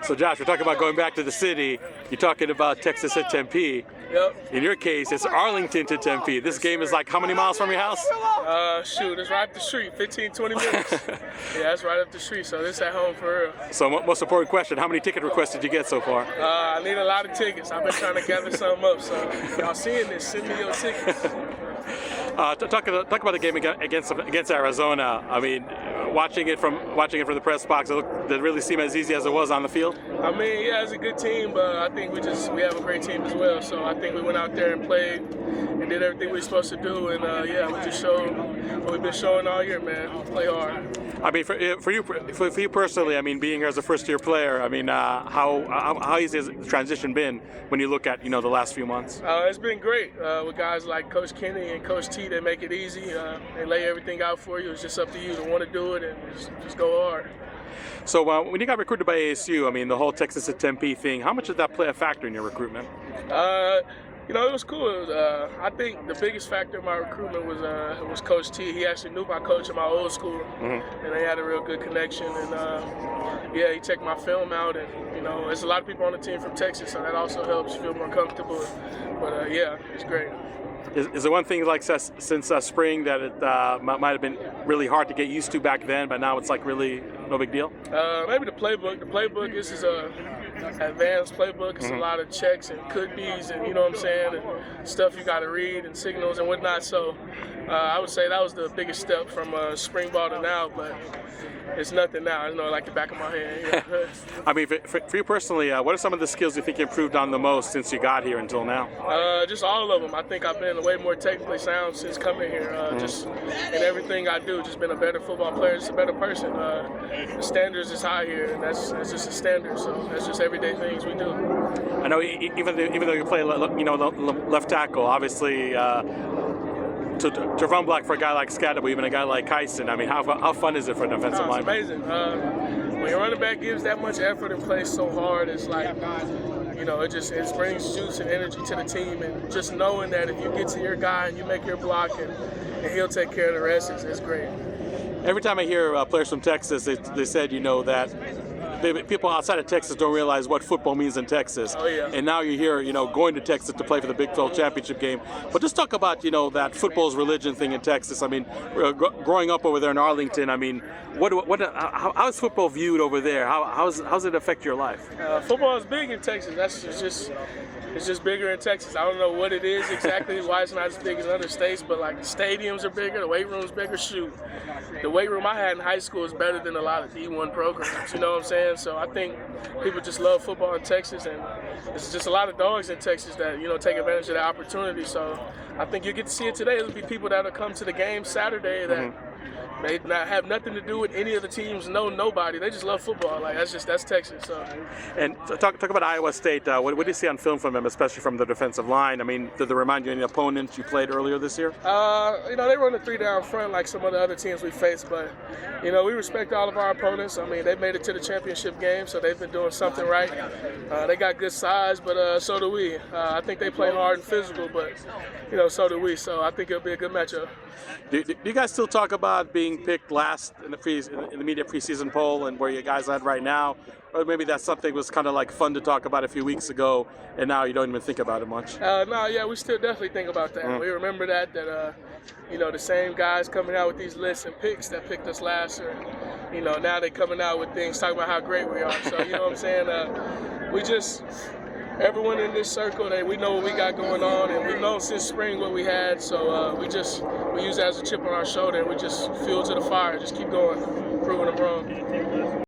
So Josh, we're talking about going back to the city. You're talking about Texas at Tempe. Yep. In your case, it's Arlington to Tempe. This game is like how many miles from your house? Shoot, it's right up the street, 15, 20 minutes. Yeah, it's right up the street, so this at home for real. So most important question, how many ticket requests did you get so far? I need a lot of tickets. I've been trying to gather some up, so y'all seeing this, send me your tickets. Talk about the game against Arizona. I mean, watching it from the press box, did it really seem as easy as it was on the field? I mean, yeah, it's a good team, but I think we have a great team as well. So I think we went out there and played and did everything we were supposed to do, and yeah, we just showed what we've been showing all year, man. Play hard. I mean, for you personally, I mean, being here as a first-year player, I mean, how easy has the transition been when you look at the last few months? It's been great with guys like Coach Kenny and Coach T. They make it easy. They lay everything out for you. It's just up to you to want to do it and just go hard. So when you got recruited by ASU, I mean, the whole Texas at Tempe thing, how much did that play a factor in your recruitment? It was cool. I think the biggest factor in my recruitment was Coach T. He actually knew my coach in my old school, and they had a real good connection. And yeah, he checked my film out, and there's a lot of people on the team from Texas, so that also helps you feel more comfortable. But yeah, it's great. Is there one thing like since spring that it might have been really hard to get used to back then, but now it's like really no big deal? Maybe the playbook. The playbook is a advanced playbook. It's a lot of checks and could be's and what I'm saying, and stuff you got to read and signals and whatnot. So I would say that was the biggest step from spring ball to now, but it's nothing now. I know like the back of my hand. Yeah. I mean, for you personally, what are some of the skills you think you improved on the most since you got here until now? Just all of them. I think I've been way more technically sound since coming here. Just in everything I do, just been a better football player, just a better person. The standards is high here, and that's just a standard. So that's just everyday things we do. I know even though you play left tackle, obviously. To run block for a guy like Scadable, even a guy like Kyson, I mean, how fun is it for an offensive lineman? It's amazing. When your running back gives that much effort and plays so hard, it's like, it brings juice and energy to the team. And just knowing that if you get to your guy and you make your block and he'll take care of the rest, it's great. Every time I hear players from Texas, they said, that people outside of Texas don't realize what football means in Texas. Oh, yeah. And now you're here, going to Texas to play for the Big 12 championship game. But just talk about, that football's religion thing in Texas. I mean, growing up over there in Arlington, I mean, how is football viewed over there? How does it affect your life? Football is big in Texas. It's just bigger in Texas. I don't know what it is exactly, why it's not as big as other states, but like the stadiums are bigger, the weight room's bigger. Shoot, the weight room I had in high school is better than a lot of D1 programs, you know what I'm saying? So I think people just love football in Texas, and there's just a lot of dogs in Texas that, take advantage of that opportunity. So I think you get to see it today. There'll be people that'll come to the game Saturday that they not have nothing to do with any of the teams, nobody. They just love football. Like that's Texas. So. And talk about Iowa State. What do you see on film from them, especially from the defensive line? I mean, did they remind you of any opponents you played earlier this year? They run a 3-down front like some of the other teams we faced, but we respect all of our opponents. I mean, they made it to the championship game, so they've been doing something right. They got good size, but so do we. I think they play hard and physical, but so do we. So I think it'll be a good matchup. Do you guys still talk about being picked last in the media preseason poll and where you guys at right now? Or maybe that's something was kind of like fun to talk about a few weeks ago, and now you don't even think about it much. No, yeah, we still definitely think about that. We remember that the same guys coming out with these lists and picks that picked us last year, now they're coming out with things talking about how great we are. So you know what I'm saying? Everyone in this circle, we know what we got going on, and we've known since spring what we had. So we use that as a chip on our shoulder, and we just fuel to the fire, just keep going, proving them wrong.